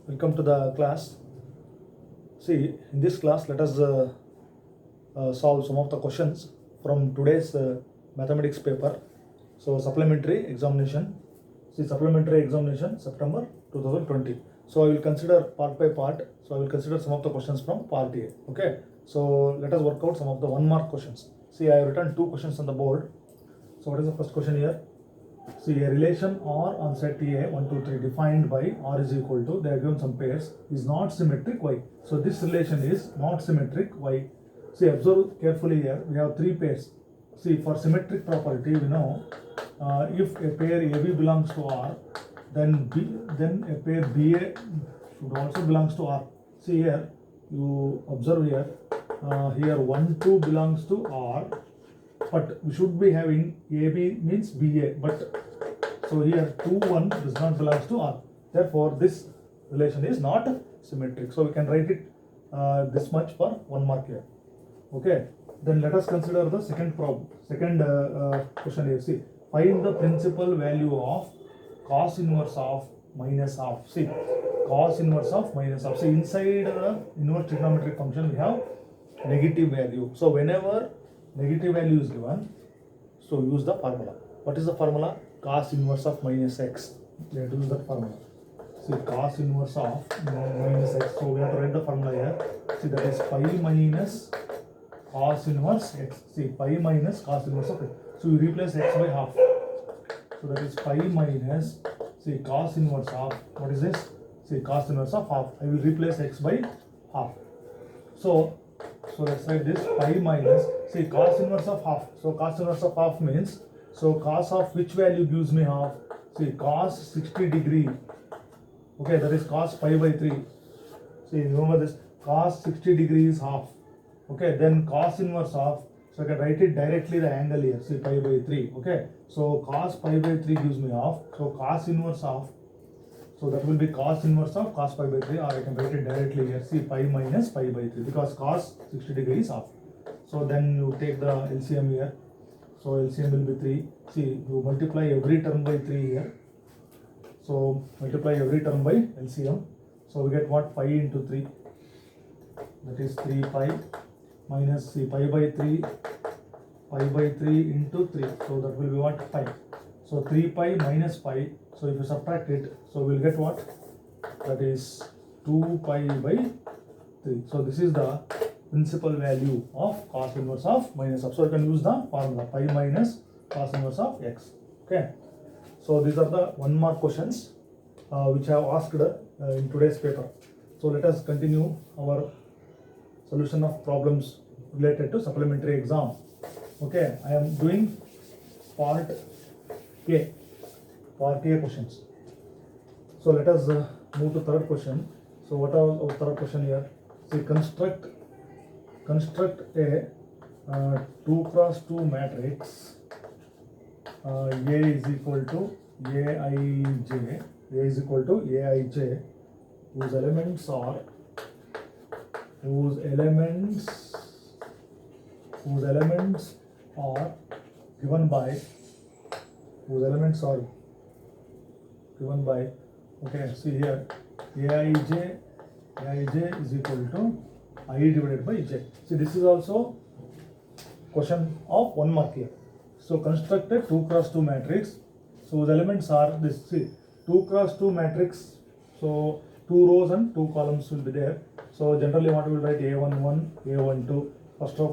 Welcome to the class. See, in this class, let us solve some of the questions from today's mathematics paper. So, supplementary examination. See, supplementary examination September 2020. So, I will consider part by part. So, I will consider some of the questions from part A. Okay. So, let us work out some of the 1 mark questions. See, I have written 2 questions on the board. So, what is the first question here? See, a relation R on set A 1, 2, 3 defined by R is equal to, they are given some pairs, is not symmetric Y. So this relation is not symmetric Y. See, observe carefully here, we have 3 pairs. See, for symmetric property, we know if a pair AB belongs to R, then a pair BA should also belongs to R. See here, you observe here, here 1, 2 belongs to R, but we should be having AB means BA, but so here 2, 1 does not belongs to R. Therefore, this relation is not symmetric. So we can write it this much for 1 mark here. Okay. Then let us consider the second problem. Second question here. See, find the principal value of cos inverse of minus half. See, cos inverse of minus half. See, inside the inverse trigonometric function we have negative value. So whenever negative value is given, so use the formula. What is the formula? Cos inverse of minus x. We have to use that formula. See, cos inverse of minus x. So we have to write the formula here. See, that is pi minus cos inverse x. See, pi minus cos inverse of x. So you replace x by half. So that is pi minus, see, cos inverse of, what is this? See, cos inverse of half. I will replace x by half. So let's write this pi minus, see, cos inverse of half. So cos inverse of half means, so cos of which value gives me half? See, cos 60 degree. Okay, that is cos pi by 3. See, remember this, cos 60 degree is half. Okay, then cos inverse of, so I can write it directly the angle here. See, pi by 3. Okay, so cos pi by 3 gives me half. So cos inverse of, so that will be cos inverse of cos pi by 3, or I can write it directly here. See, pi minus pi by 3, because cos 60 degree is half. So then you take the LCM here. So LCM will be 3. See, you multiply every term by 3 here. So multiply every term by LCM. So we get what? Pi into 3. That is 3 pi minus, see, pi by 3 into 3. So that will be what? Pi. So 3 pi minus pi. So if you subtract it, so we'll get what? That is 2 pi by 3. So this is the principal value of cos inverse of minus half. So you can use the formula pi minus cos inverse of x. Okay. So these are the 1 mark questions which I have asked in today's paper. So let us continue our solution of problems related to supplementary exam. Okay, I am doing part A. Part A questions. So let us move to third question. So what are our third question here? See, construct a 2 cross 2 matrix. A is equal to Aij. A is equal to Aij, whose elements are given by, okay, see here, Aij is equal to I divided by j. See, this is also question of 1 mark here. So construct a 2 cross 2 matrix. So the elements are this. See, 2 cross 2 matrix. So 2 rows and 2 columns will be there. So generally what we will write A11, A12, first row,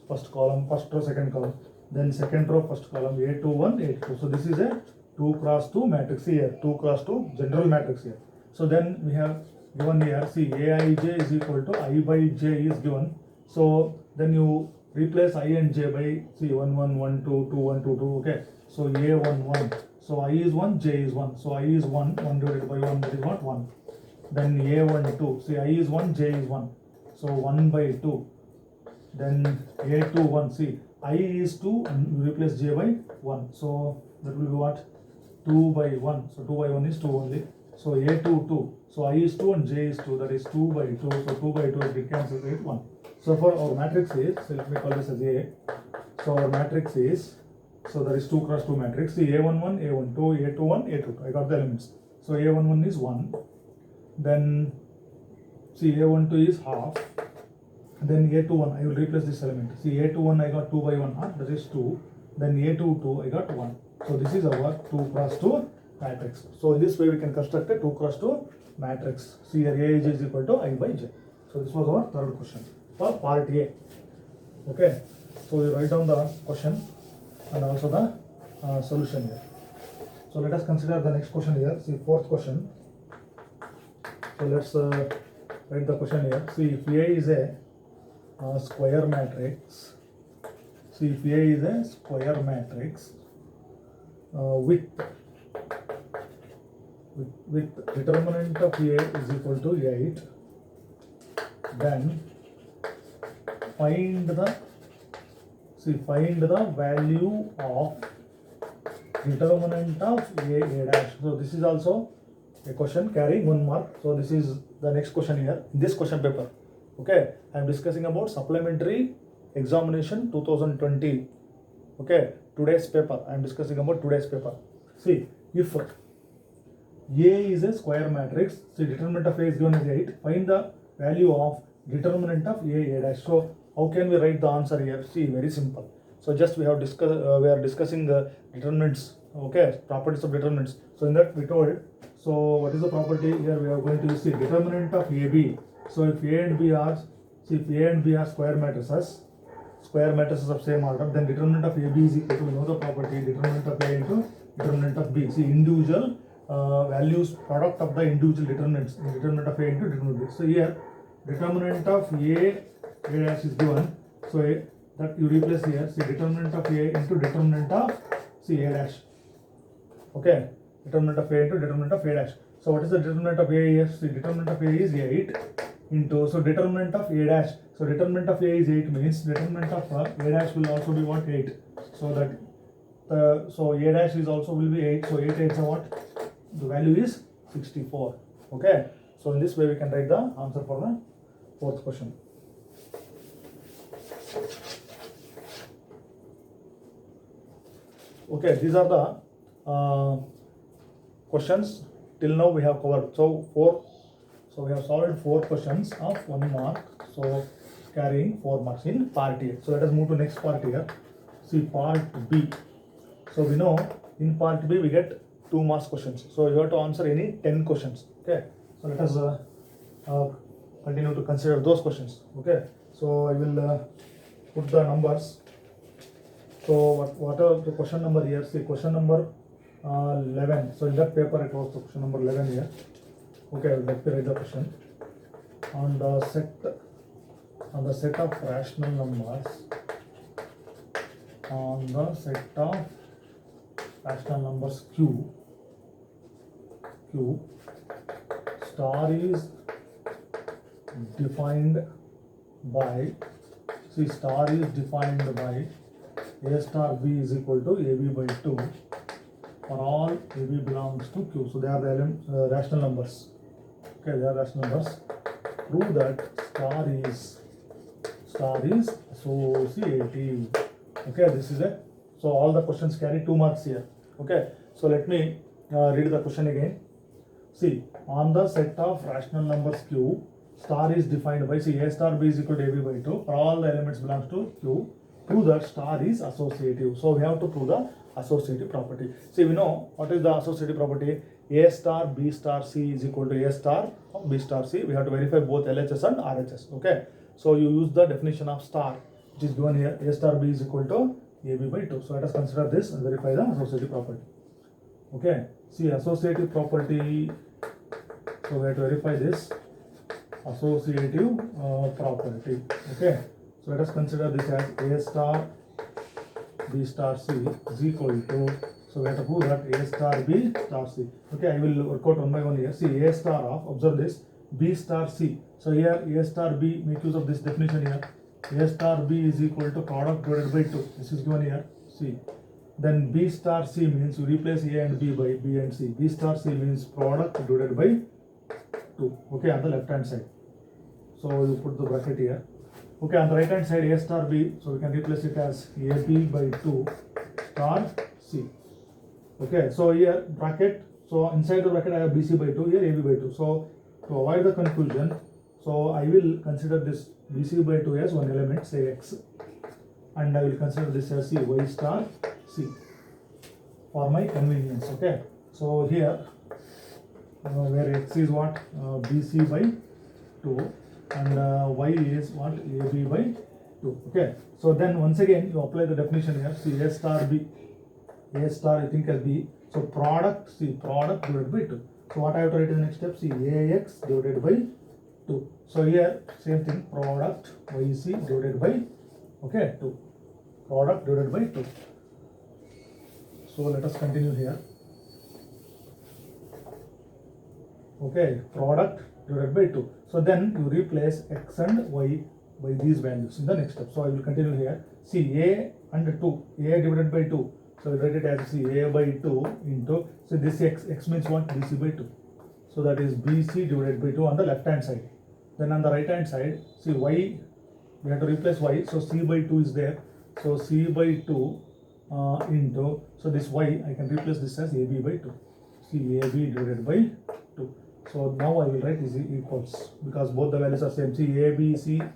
first column, first row, second column, then second row, first column, A21, A22. So this is a 2 cross 2 matrix here, 2 cross 2 general matrix here. So then we have given here, see, Aij is equal to I by j is given. So then you replace I and j by, see, 1, 1, 1, 2, 2, 1, 2, 2. Okay. So A11. So I is 1, j is 1. So I is 1, 1 divided by 1, that is what? 1. Then A12. See, I is 1, j is 1. So 1 by 2. Then A21. See, I is 2 and you replace j by 1. So that will be what? 2 by 1. So 2 by 1 is 2 only. So A22. So I is 2 and j is 2. That is 2 by 2. So 2 by 2 we cancel with 1. So for our matrix is, so let me call this as A. So our matrix is, so there is 2 cross 2 matrix. See, A11, A12, A21, A22. I got the elements. So A11 is 1, then see A12 is half, then A21 I will replace this element. See A21 I got 2 by 1 half, that is 2, then A22 I got 1. So this is our 2 cross 2 matrix. So in this way we can construct a 2 cross 2 matrix. See here A is equal to I by J. So this was our third question for part A. Okay, so we write down the question and also the solution here. So let us consider the next question here. See fourth question. So let's write the question here. See if A is a square matrix. See if A is a square matrix with determinant of A is equal to 8, then find the value of determinant of A dash. So this is also a question carrying 1 mark. So this is the next question here in this question paper. Okay, I am discussing about supplementary examination 2020. Okay, today's paper. I am discussing about today's paper. See, if A is a square matrix, see determinant of A is given as 8. Find the value of determinant of A dash. So how can we write the answer here? See, very simple. So just we are discussing the determinants. Okay, properties of determinants. So in that we told. So what is the property here? We are going to see determinant of AB. So if A and B are square matrices of same order, then determinant of AB is equal to, we know the property, determinant of A into determinant of B. See individual values, product of the individual determinants, determinant of A into determinant of B. So here determinant of A dash is given. So that you replace here. See determinant of A into determinant of A dash. Okay, determinant of A into determinant of A dash. So what is the determinant of A here? See determinant of A is 8 into, so determinant of A dash. So determinant of A is 8 means determinant of A dash will also be what? 8. So that so A dash is also will be 8. So 8 8 what? The value is 64. Okay. So in this way we can write the answer for the fourth question. Okay, these are the questions till now we have covered. So we have solved 4 questions of 1 mark. So carrying 4 marks in part A. So let us move to next part here. See part B. So we know in part B we get 2 marks questions. So you have to answer any 10 questions. Okay. So let us continue to consider those questions. Okay. So I will put the numbers. So what are the question number here? See question number 11. So in that paper it was the question number 11 here. Okay, let me write the question. On the set of rational numbers, Q, star is defined by, A star B is equal to AB by 2 for all AB belongs to Q. So they are the rational numbers. Okay, they are rational numbers. Prove that star is associative. Okay, this is it. So all the questions carry 2 marks here. Okay, so let me read the question again. See, on the set of rational numbers Q, star is defined by, A star B is equal to AB by 2 for all the elements belongs to Q. Prove that star is associative. So we have to prove the associative property. See, we know what is the associative property. A star B star C is equal to A star B star C. We have to verify both LHS and RHS. Okay, so you use the definition of star, which is given here. A star B is equal to AB by 2. So let us consider this and verify the associative property. Okay, see associative property. So we have to verify this associative property. Okay, so let us consider this as A star B star C is equal to, so we have to prove that A star B star C. Okay, I will work out one by one here. See, A star of, observe this, B star C. So here A star B, make use of this definition here. A star B is equal to product divided by 2. This is given here. C. Then B star C means you replace A and B by B and C. B star C means product divided by 2. Okay, on the left hand side. So you put the bracket here. Okay, on the right hand side A star B, so we can replace it as AB by 2 star C. Okay, so here bracket, so inside the bracket I have BC by 2, here AB by 2. So To avoid the confusion, so I will consider this BC by 2 as one element, say x, and I will consider this as y star c for my convenience. Okay, so here where x is what, BC by 2, and y is what, AB by 2. Okay, so then once again you apply the definition here. See, A star B, A star you think as B, so product, see, product divided by 2. So what I have to write in the next step? See, AX divided by 2. So here same thing, product YC divided by, okay, 2. Product divided by 2. So let us continue here. Okay, product divided by 2. So then you replace x and y by these values in the next step. So I will continue here. See, A and 2, A divided by 2. So we write it as, see, A by 2 into, so this x means what, BC by 2. So that is BC divided by 2 on the left hand side. Then on the right hand side, see, y, we have to replace y, so C by 2 is there. So C by 2 into, so this y, I can replace this as AB by 2. See, AB divided by 2. So now I will write is equals, because both the values are same. See, ABC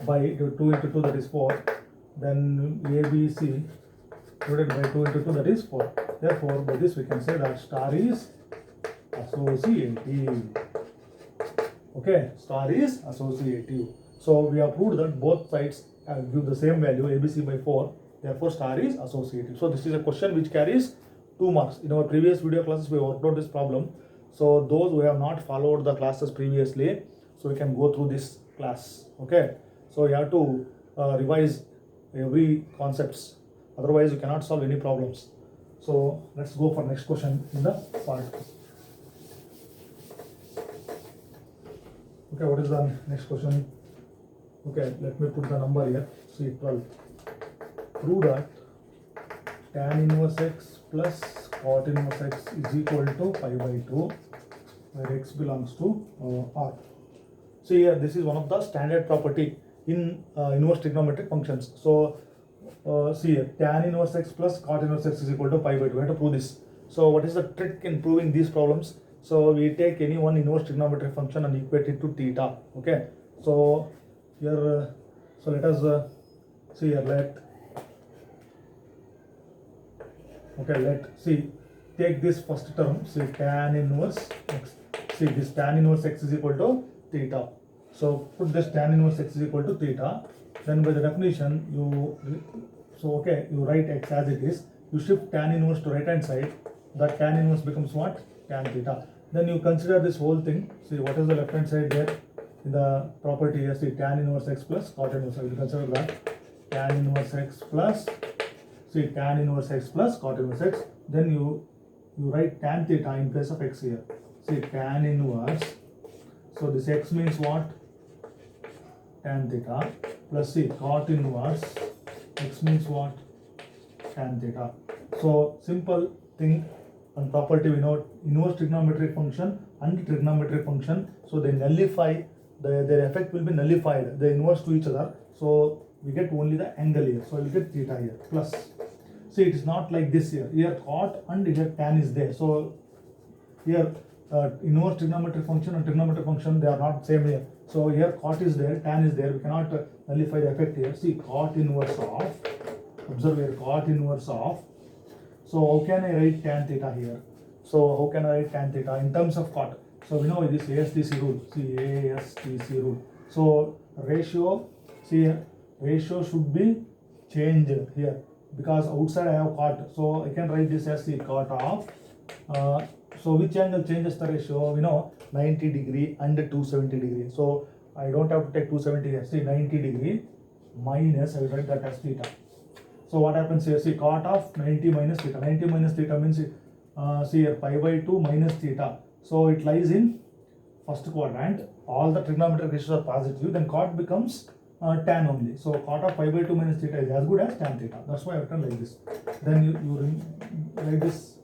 by 2 into 2, that is 4. Then ABC divided by 2 into 2, that is 4. Therefore, by this we can say that star is associative. Okay, star is associative. So we have proved that both sides give the same value, ABC by 4. Therefore, star is associative. So this is a question which carries 2 marks. In our previous video classes, we worked out this problem. So those who have not followed the classes previously, so we can go through this class. Okay, so you have to revise every concepts. Otherwise, you cannot solve any problems. So let's go for next question in the part. Okay, what is the next question? Okay, let me put the number here. See, 12. Prove that tan inverse x plus cot inverse x is equal to pi by 2, where x belongs to R. So here, this is one of the standard property in inverse trigonometric functions. So see here, tan inverse x plus cot inverse x is equal to pi by 2. We have to prove this. So what is the trick in proving these problems? So we take any one inverse trigonometric function and equate it to theta. Okay. So here, so let us see here. Let see, take this first term. See, tan inverse x. See, this tan inverse x is equal to theta. So put this tan inverse x is equal to theta. Then by the definition, you write x as it is. You shift tan inverse to right hand side. That tan inverse becomes what? Tan theta. Then you consider this whole thing. See, what is the left hand side there? In the property here, see, tan inverse x plus cot inverse. I will consider that tan inverse x plus, see, tan inverse x plus cot inverse x. Then you write tan theta in place of x here. See, tan inverse. So this x means what? Tan theta. Plus, see, cot inverse x means what? Tan theta. So simple thing and property, we know inverse trigonometric function and trigonometric function. So they nullify, their effect will be nullified, the inverse to each other. So we get only the angle here. So we get theta here. Plus, see, it is not like this here. Here cot and here tan is there. So here inverse trigonometric function and trigonometric function, they are not same here. So here cot is there, tan is there. We cannot nullify the effect here. See, cot inverse of, observe here, cot inverse of. So how can I write tan theta here? So how can I write tan theta in terms of cot? So we know this ASTC rule. See, ASTC rule. So ratio, see here, ratio should be changed here because outside I have cot. So I can write this as the cot of. So which angle changes the ratio? We know 90 degree and 270 degree. So I don't have to take 270 here. See, 90 degree minus, I will write that as theta. So what happens here? See, cot of 90 minus theta. 90 minus theta means, see here, pi by 2 minus theta. So it lies in first quadrant. All the trigonometric ratios are positive. Then cot becomes tan only. So cot of pi by 2 minus theta is as good as tan theta. That's why I've done like this. Then you write this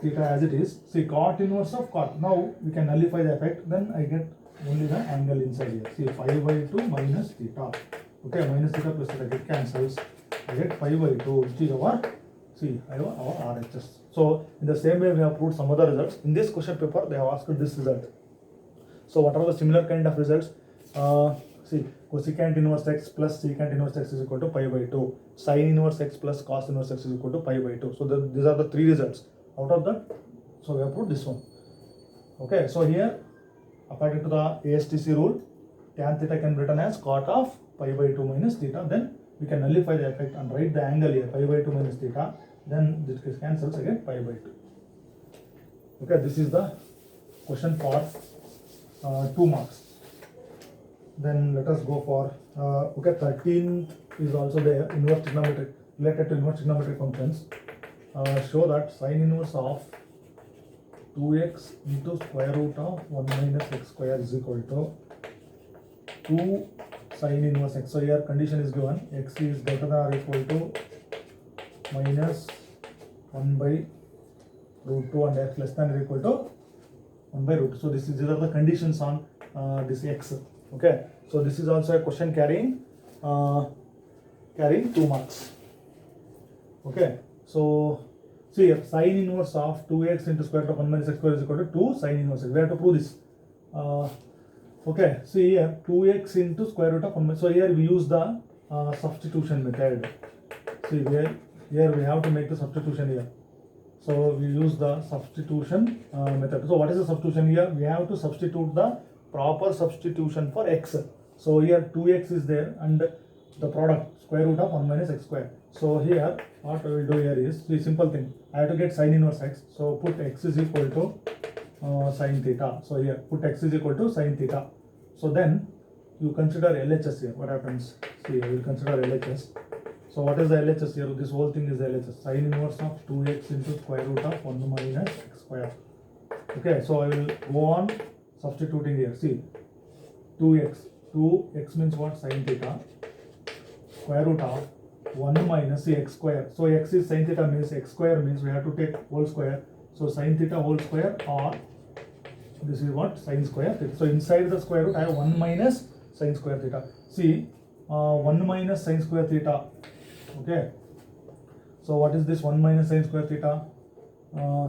theta as it is. See, cot inverse of cot. Now we can nullify the effect. Then I get only the angle inside here. See, pi by 2 minus theta. Okay, minus theta plus theta, it cancels. I get pi by 2, which is our, See, I have our RHS. So in the same way we have proved some other results. In this question paper they have asked this result. So what are the similar kind of results? See, cosecant inverse x plus secant inverse x is equal to pi by 2. Sin inverse x plus cos inverse x is equal to pi by 2. So these are the three results. Out of that, so we have proved this one. Okay, so here, according to the ASTC rule, tan theta can be written as cot of pi by 2 minus theta. Then we can nullify the effect and write the angle here, pi by 2 minus theta. Then this cancels again, pi by 2. Okay, this is the question for 2 marks. Then let us go for, okay, 13 is also there, inverse trigonometric, related to inverse trigonometric functions. Show that sin inverse of 2x into square root of 1 minus x square is equal to 2 sin inverse x. So here condition is given, x is greater than or equal to minus 1 by root 2 and x less than or equal to 1 by root 2. So these are the conditions on this x. Okay, so this is also a question carrying 2 marks. Okay, so see here, sin inverse of 2x into square root of 1 minus x square is equal to 2 sin inverse x. We have to prove this. Okay, see here, 2x into square root of 1 minus. So here we use the substitution method. See here we have to make the substitution here. So we use the substitution method. So what is the substitution here? We have to substitute the proper substitution for x. So here 2x is there and the product square root of 1 minus x square. So here what I will do here is the simple thing. I have to get sin inverse x. So put x is equal to sin theta. So here put x is equal to sin theta. So then you consider LHS here. What happens? See, I will consider LHS. So what is the LHS here? This whole thing is the LHS. Sin inverse of 2x into square root of 1 minus x square. Okay, so I will go on substituting here. See, 2x means what? Sin theta. Square root of 1 minus x square. So x is sin theta means x square means we have to take whole square. So sin theta whole square, or this is what? Sin square theta. So inside the square root I have 1 minus sin square theta. See, 1 minus sin square theta. Okay, so what is this 1 minus sin square theta?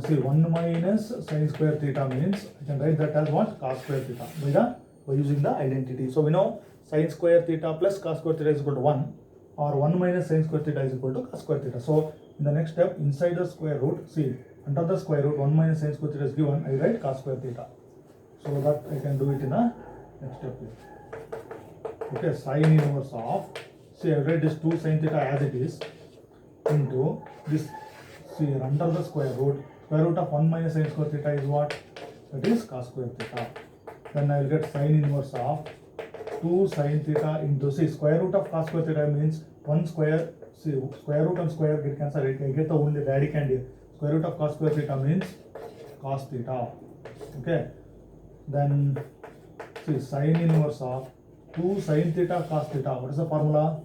See, 1 minus sin square theta means I can write that as what? Cos square theta by using the identity. So we know sin square theta plus cos square theta is equal to 1, or 1 minus sin square theta is equal to cos square theta. So in the next step, inside the square root, see, under the square root 1 minus sin square theta is given, I write cos square theta. So that I can do it in the next step here. Okay, sin inverse of, see, I write this 2 sin theta as it is into this. See, under the square root of 1 minus sin square theta is what? That is cos square theta. Then I will get sin inverse of 2 sin theta into, see, square root of cos square theta means 1 square. See, square root and square get cancelled. I get the only radicand here. Square root of cos square theta means cos theta. Okay. Then see, sin inverse of 2 sin theta cos theta. What is the formula?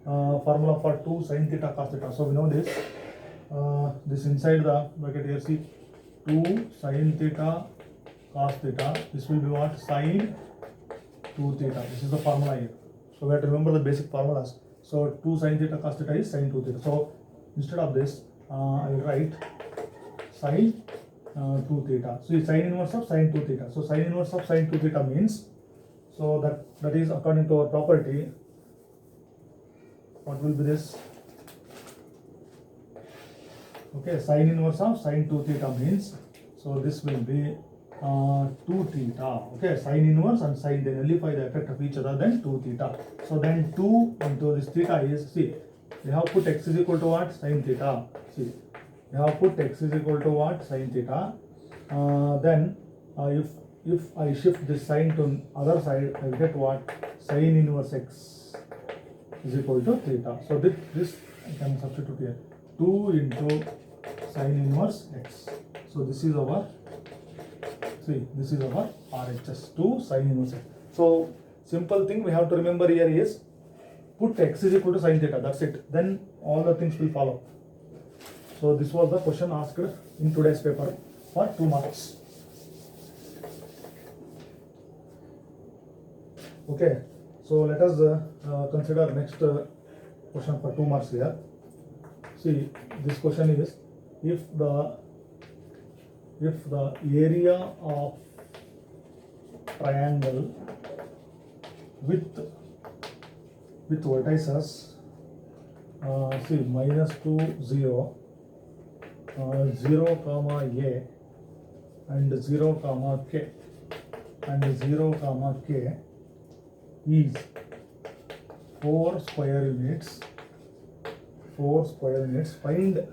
Formula for 2 sin theta cos theta. So we know this. This inside the bracket here, see, 2 sin theta cos theta. This will be what? Sin 2 theta. This is the formula here. So we have to remember the basic formulas. So 2 sin theta cos theta is sin 2 theta. So instead of this, I will write sin 2 theta. So sin inverse of sin 2 theta. So sin inverse of sin 2 theta means, so that is according to our property. What will be this? Okay, sin inverse of sin 2 theta means, so this will be 2 theta. Okay, sin inverse and sin, they nullify the effect of each other, then 2 theta. So then 2 into this theta is, see, we have put x is equal to what? Sin theta. See, we have put x is equal to what? Sin theta. Then if I shift this sign to other side, I will get what? Sin inverse x is equal to theta. So this I can substitute here. 2 into sin inverse x. So this is our, see, this is our RHS, 2 sin inverse x. So simple thing we have to remember here is put x is equal to sin theta. That's it. Then all the things will follow. So this was the question asked in today's paper for 2 marks. Okay, so let us consider next question for 2 marks here. See, see, this question is, if the area of triangle with vertices see -2 0 0 comma a and 0 comma k and 0 comma k is 4 square units, find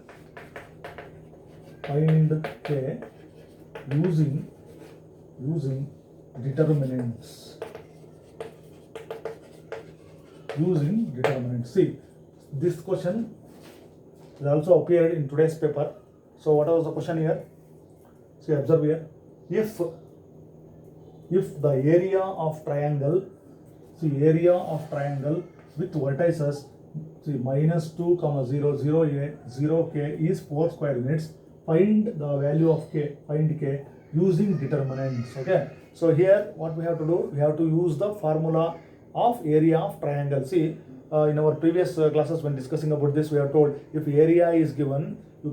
k using determinants. See, this question is also appeared in today's paper. So what was the question here? See, observe here. If the area of triangle, with vertices, see -2 comma 0 0 a 0 k is 4 square units, find the value of k, using determinants. Okay, so here what we have to do, we have to use the formula of area of triangle. See, in our previous classes when discussing about this, we are told if area is given, you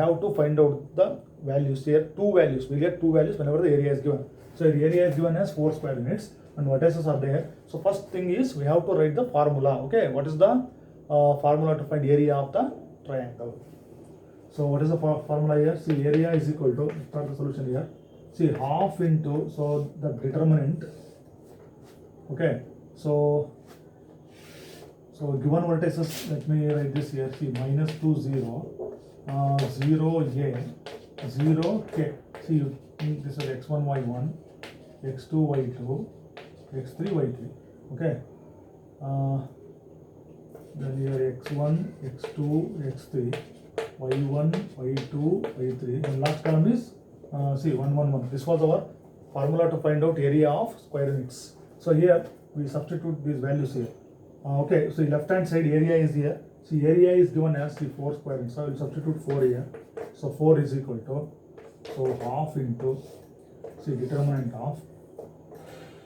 have to find out the values. Here two values, we get two values whenever the area is given. So the area is given as 4 square units and vertices are there. So first thing is we have to write the formula. Okay, what is the formula to find area of the triangle? So what is the formula here? See, area is equal to, start the solution here. See, half into, so the determinant. Okay, so given vertices, let me write this here. See, -2 0 0 a 0 k. See, this is x1 y1, x2 y2, x3 y3. Okay, then here x1 x2 x3 y1 y2 y3, and last column is see 1 1 1. This was our formula to find out area of square units. So here we substitute these values here. Okay, so left hand side area is here. See, area is given as the 4 square units. So I will substitute 4 here. So 4 is equal to, so half into, see, determinant of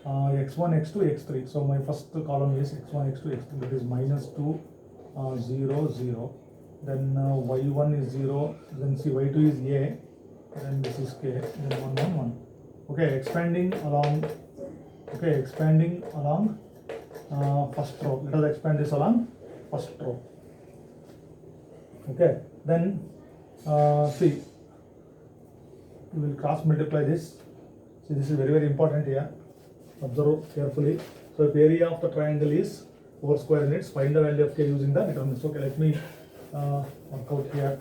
x1 x2 x3. So my first column is x1 x2 x3, that is -2 0 0. Then y1 is 0. Then see, y2 is a. Then this is k. Then 1 1 1. Okay, expanding along. Okay, expanding along first row. Let us expand this along first row. Okay, then see, we will cross multiply this. See, this is very very important here. Observe carefully. So if area of the triangle is 4 square units, find the value of k using the determinants. Okay, let me work out here.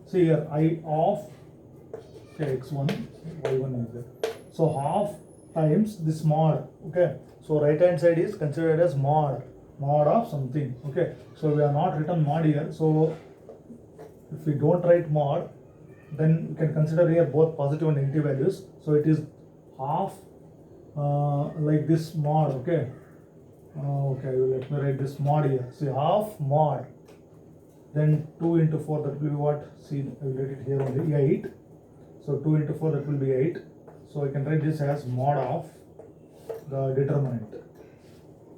See here, I of x1 y1 is there. So half times this mod. Okay, so right hand side is considered as mod of something. Okay, so we are not written mod here. So if we don't write mod, then we can consider here both positive and negative values. So it is half like this mod. Okay, okay, let me write this mod here. See, half mod, then 2 into 4, that will be what? See, I will write it here only, 8. So 2 into 4, that will be 8. So I can write this as mod of the determinant.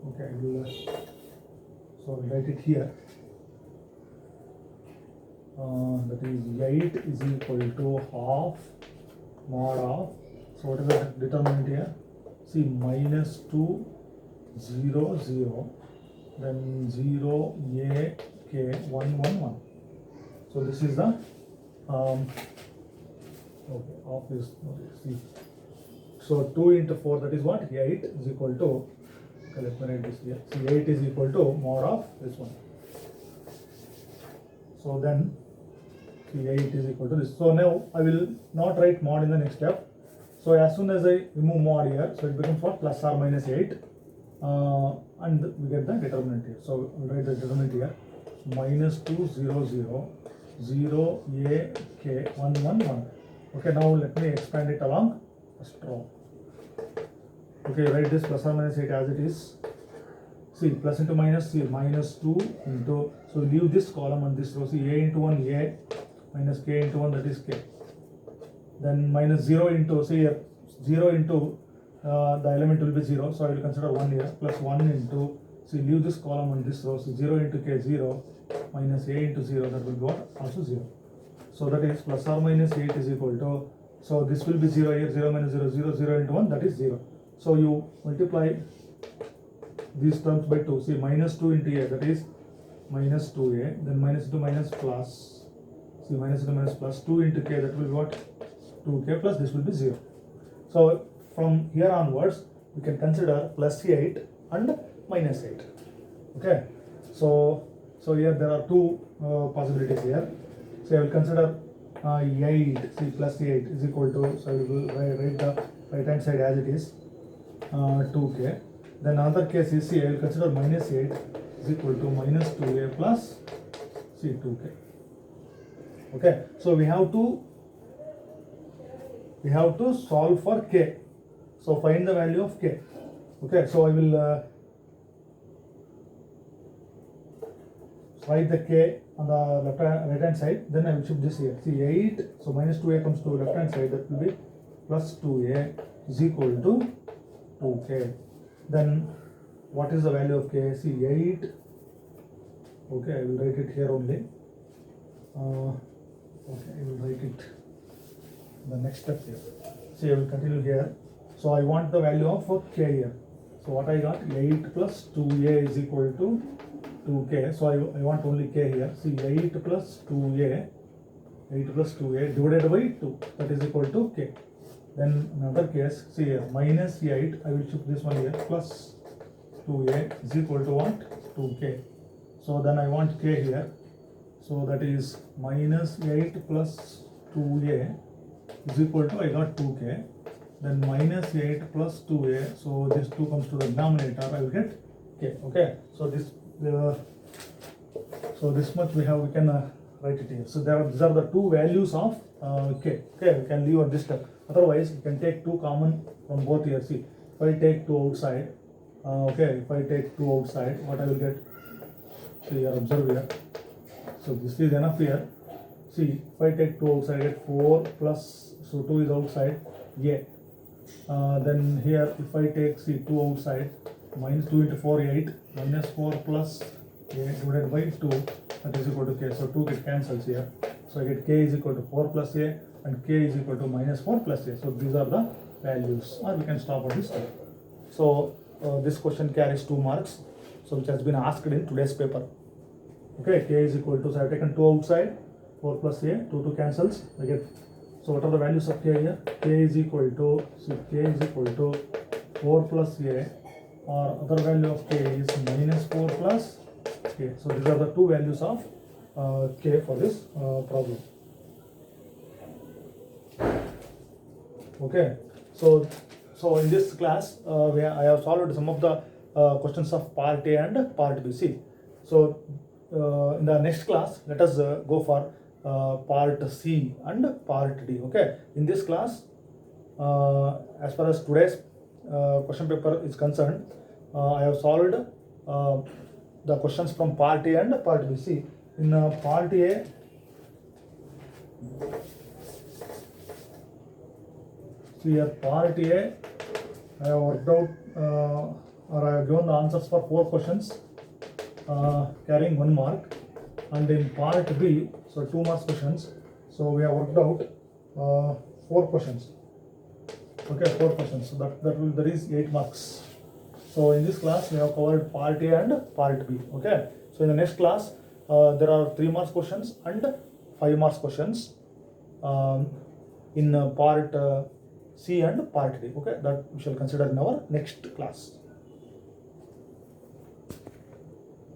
Okay, I will, so I will write it here. That is 8 is equal to half mod of, so what is the determinant here? See, -2 0 0, then 0 a k 1 1 1. So this is the okay, off is, see, so 2 into 4, that is what? 8 is equal to, okay, let me write this here. See, 8 is equal to mod of this one. So then, see, 8 is equal to this. So now I will not write mod in the next step. So as soon as I remove mod here, so it becomes what? Plus or minus 8. And we get the determinant here. So I'll write the determinant here. -2 0 0 0 a k 1 1 1. Okay, now let me expand it along first row. Okay, write this plus or minus 8 as it is. See, plus into minus, see, -2 into, so leave this column and this row. See, a into 1 a minus k into 1, that is k. Then minus 0 into, see here, 0 into the element will be 0, so I will consider 1 here, plus 1 into See, leave this column and this row. So 0 into k 0 minus a into 0, that will be what? Also 0. So that is plus or minus 8 is equal to, so this will be 0 here, 0 minus 0, 0, 0 into 1, that is 0. So you multiply these terms by 2. See, minus 2 into a, that is minus 2a, then minus into minus plus, see, minus into minus plus 2 into k, that will be what? 2k plus this will be 0. So from here onwards, we can consider plus 8 and minus 8. Okay, so here there are two possibilities here. So I will consider 8, see, plus 8 is equal to, so I will write the right hand side as it is, 2k. Then another case is, see, I will consider minus 8 is equal to minus 2a plus, see, 2k. Okay, so we have to solve for k. So find the value of k. Okay, so I will write the k on the right hand side, then I will shift this here. See, 8, so minus 2a comes to left hand side, that will be plus 2a is equal to 2k. Then what is the value of k? See, 8, okay, I will write it here only. Okay, I will write it the next step here. See, I will continue here. So I want the value of k here. So what I got? 8 plus 2a is equal to 2k. So I want only k here. See, 8 plus 2a divided by 2, that is equal to k. Then another case, see here, minus 8, I will shift this one here, plus 2a is equal to what? 2k. So then I want k here. So that is minus 8 plus 2a is equal to, I got 2k. Then minus 8 plus 2a, so this 2 comes to the denominator, I will get k. Okay, so this much we can write it here. So these are the two values of k. Okay, we can leave on this step. Otherwise, you can take 2 common from both here. See, if I take 2 outside, okay, if I take 2 outside, what I will get? See, here, observe here. So this is enough here. See, if I take 2 outside, I get 4 plus, so 2 is outside, a. Then here, if I take, see, 2 outside, minus 2 into 4, 8, minus 4 plus a divided by 2, that is equal to k. So 2 get cancels here. So I get k is equal to 4 plus a and k is equal to minus 4 plus a. So these are the values, or we can stop at this step. So this question carries 2 marks, so which has been asked in today's paper. Okay, k is equal to, so I have taken 2 outside, 4 plus a, 2 cancels, I get, so what are the values of k here? K is equal to, so k is equal to 4 plus a, or other value of k is minus 4 plus k. So these are the two values of k for this problem. Okay, so in this class I have solved some of the questions of part A and part B. See, so in the next class, let us go for part C and part D. Okay, in this class, as far as today's question paper is concerned, I have solved the questions from part A and part B. See, in part A, see here, part A, I have worked out or I have given the answers for 4 questions carrying 1 mark, and in part B, so 2 marks questions, so we have worked out 4 questions. Okay, 4 questions, so that is 8 marks. So in this class we have covered part A and part B. Okay, so in the next class there are 3 marks questions and 5 marks questions in part C and part D. Okay, that we shall consider in our next class.